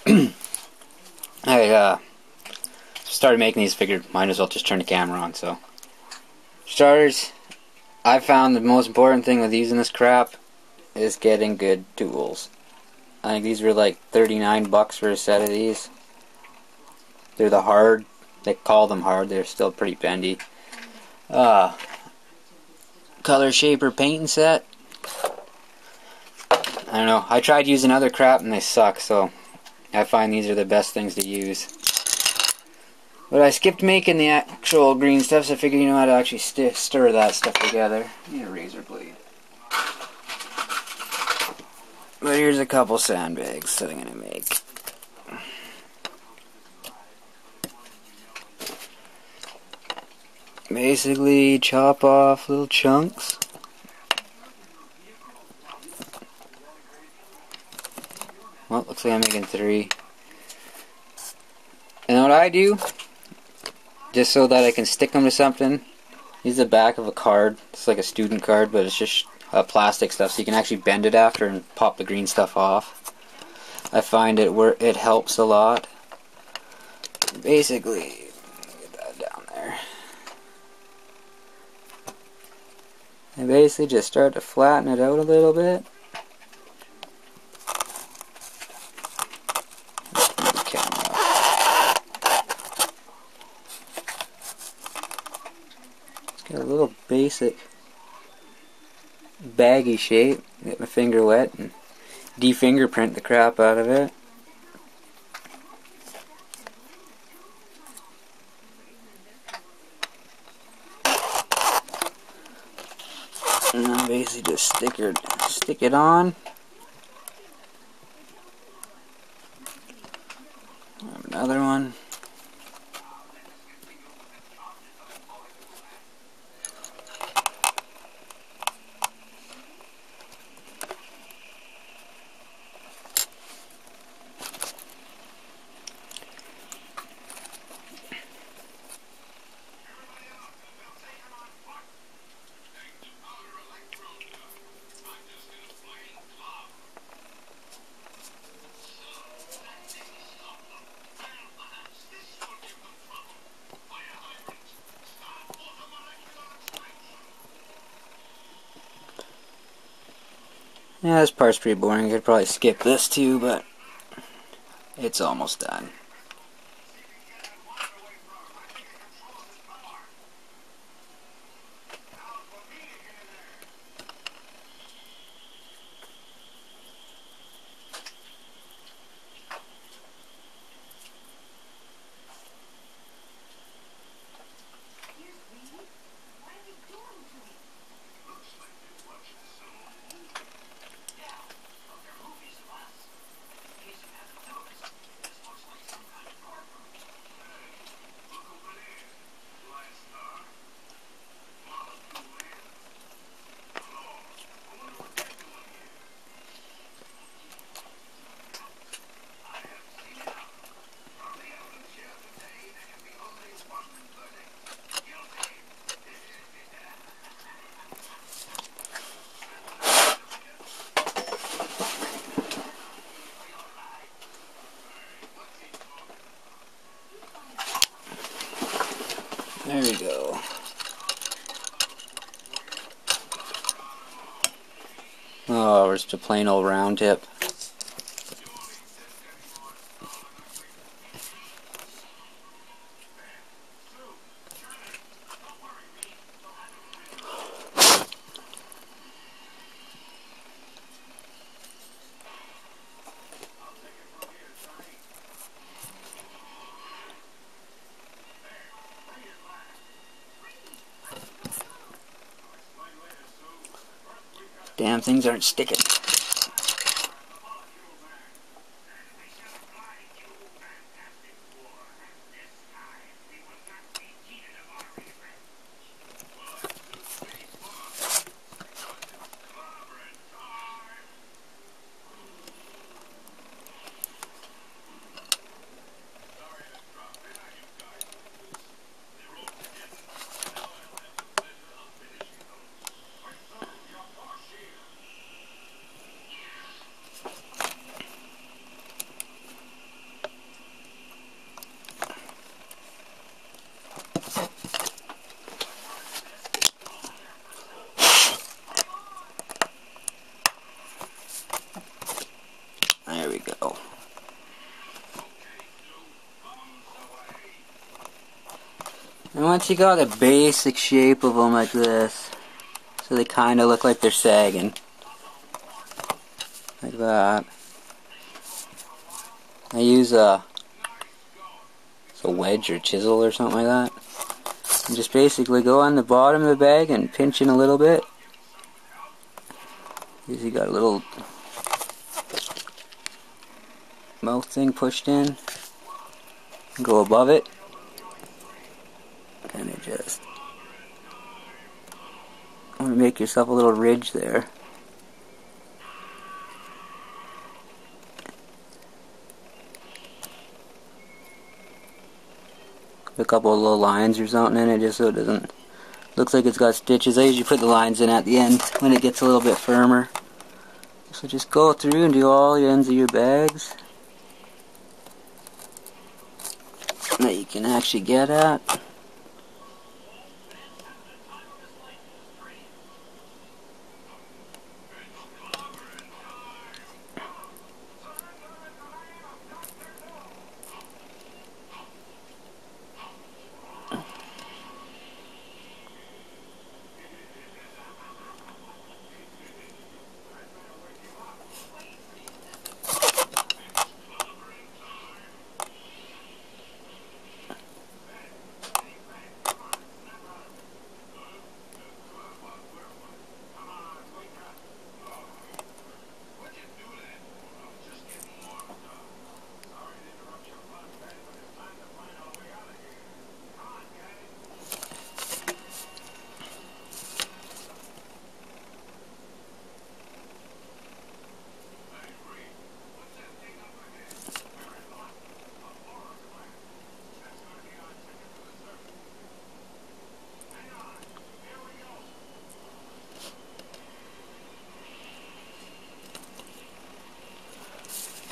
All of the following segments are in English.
I started making these, figured might as well just turn the camera on. So, starters, I found the most important thing with using this crap is getting good tools. I think these were like 39 bucks for a set of these. They're the hard, they call them hard, they're still pretty bendy. Color shaper painting set. I don't know, I tried using other crap and they suck, so I find these are the best things to use. But I skipped making the actual green stuff, so I figured you know how to actually stir that stuff together. I need a razor blade. But here's a couple sandbags that I'm going to make. Basically, chop off little chunks. Well, looks like I'm making 3. And what I do, just so that I can stick them to something, use the back of a card. It's like a student card, but it's just plastic stuff, so you can actually bend it after and pop the green stuff off. I find it helps a lot. Basically, get that down there. And basically just start to flatten it out a little bit. Got a little basic baggy shape. Get my finger wet and de-fingerprint the crap out of it. And then basically just stick it on. Have another one. Yeah, this part's pretty boring. I could probably skip this too, but it's almost done. There we go. Oh, it's just a plain old round tip. Damn, things aren't sticking. And once you got a basic shape of them like this, so they kind of look like they're sagging, like that. I use a wedge or chisel or something like that. And just basically go on the bottom of the bag and pinch in a little bit. Usually got a little mouth thing pushed in. Go above it. Kind of just want to make yourself a little ridge there. A couple of little lines or something in it just so it doesn't looks like it's got stitches. I usually put the lines in at the end when it gets a little bit firmer. So just go through and do all the ends of your bags that you can actually get at.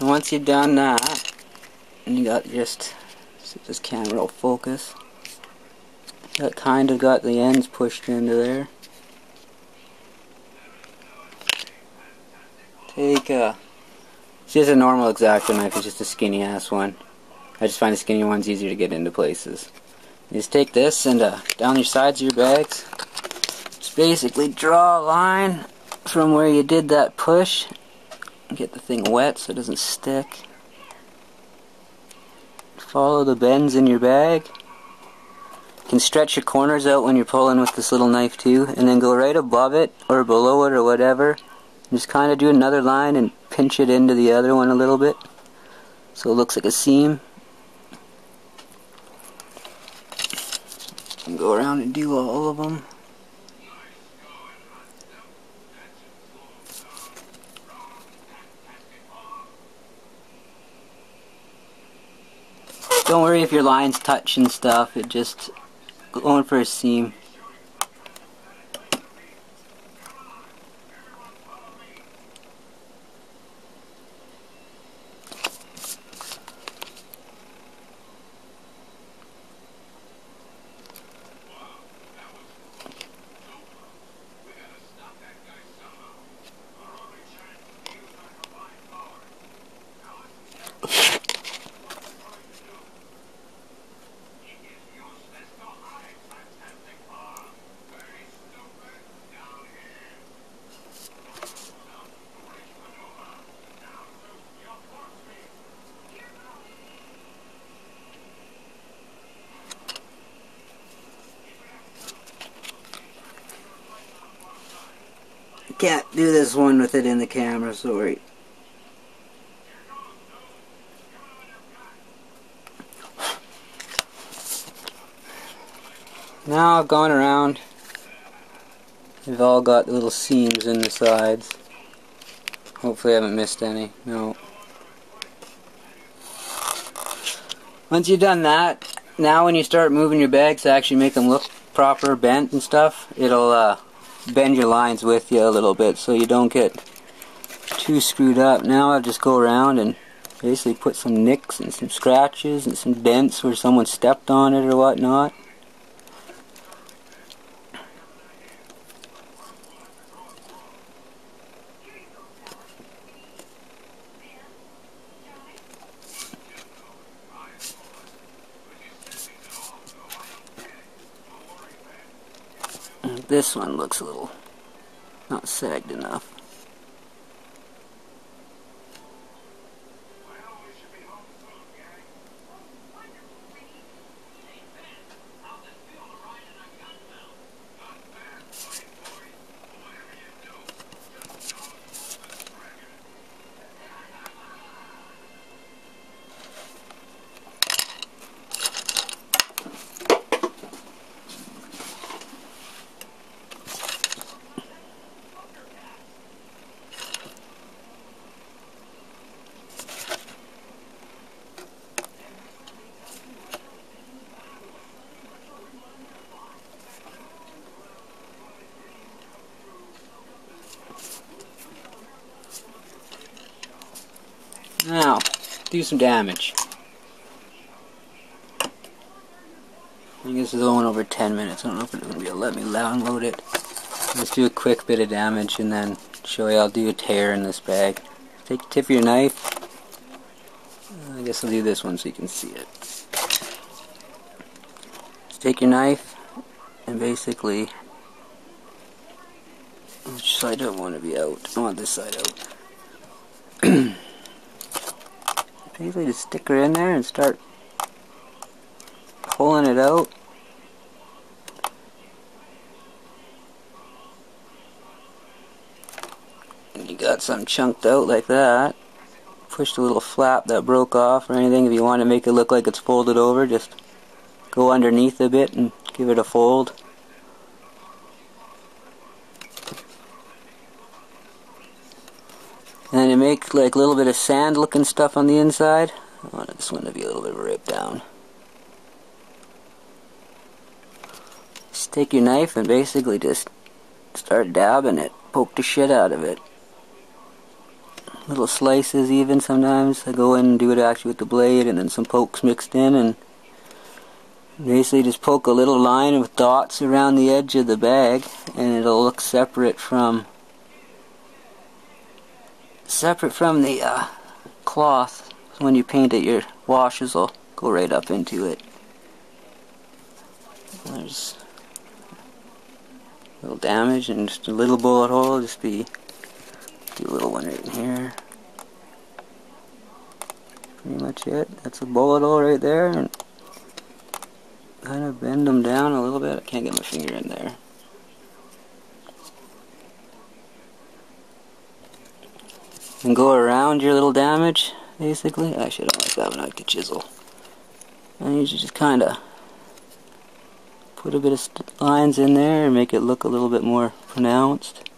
And once you've done that, and you got just, see if this camera will focus, that kind of got the ends pushed into there. Take a, it's just a normal X-Acto knife, it's just a skinny ass one. I just find the skinny ones easier to get into places. You just take this and down your sides of your bags, just basically draw a line from where you did that push. Get the thing wet so it doesn't stick. Follow the bends in your bag. You can stretch your corners out when you're pulling with this little knife too, and then go right above it or below it or whatever. Just kind of do another line and pinch it into the other one a little bit so it looks like a seam. And go around and do all of them. Don't worry if your lines touch and stuff, it just going for a seam. Can't do this one with it in the camera, sorry. Now I've gone around, they've all got little seams in the sides. Hopefully I haven't missed any, no. Once you've done that, now when you start moving your bags to actually make them look proper, bent and stuff, it'll bend your lines with you a little bit so you don't get too screwed up. Now I'll just go around and basically put some nicks and some scratches and some dents where someone stepped on it or whatnot. this one looks a little not sagged enough. Now, do some damage. I think this is going over 10 minutes. I don't know if it's going to be able to let me download it. Let's do a quick bit of damage and then show you I'll do a tear in this bag. Take the tip of your knife. I guess I'll do this one so you can see it. Just take your knife and basically, which side do I want to be out? I want this side out. Basically just stick her in there and start pulling it out. And you got something chunked out like that. Push the little flap that broke off or anything. If you want to make it look like it's folded over, just go underneath a bit and give it a fold. And then you make like a little bit of sand looking stuff on the inside. I want this one to be a little bit ripped down. Just take your knife and basically just start dabbing it. Poke the shit out of it. Little slices even sometimes. I go in and do it actually with the blade and then some pokes mixed in, and basically just poke a little line with dots around the edge of the bag and it'll look separate from the cloth. So when you paint it, your washes will go right up into it. There's a little damage and just a little bullet hole. Just do a little one right in here. Pretty much it. That's a bullet hole right there, and kind of bend them down a little bit. I can't get my finger in there. And go around your little damage, basically. Actually, I don't like that one. I like the chisel. And you just kind of put a bit of lines in there and make it look a little bit more pronounced.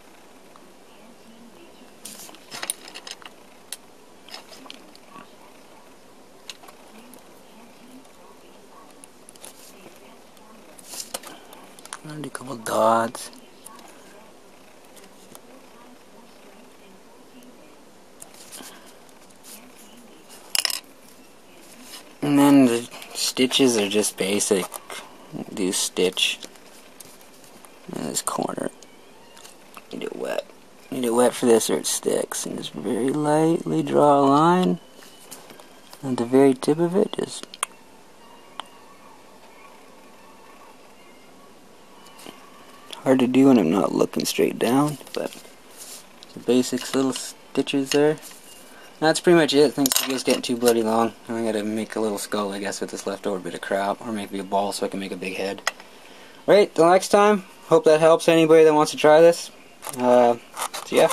And a couple dots. And then the stitches are just basic. Do stitch in this corner. Need it wet. Need it wet for this or it sticks. And just very lightly draw a line at the very tip of it. Just hard to do when I'm not looking straight down, but the basic little stitches there. That's pretty much it. Thanks for you guys getting too bloody long. I gotta make a little skull, I guess, with this leftover bit of crap, or maybe a ball so I can make a big head. Alright, till next time. Hope that helps anybody that wants to try this. So yeah.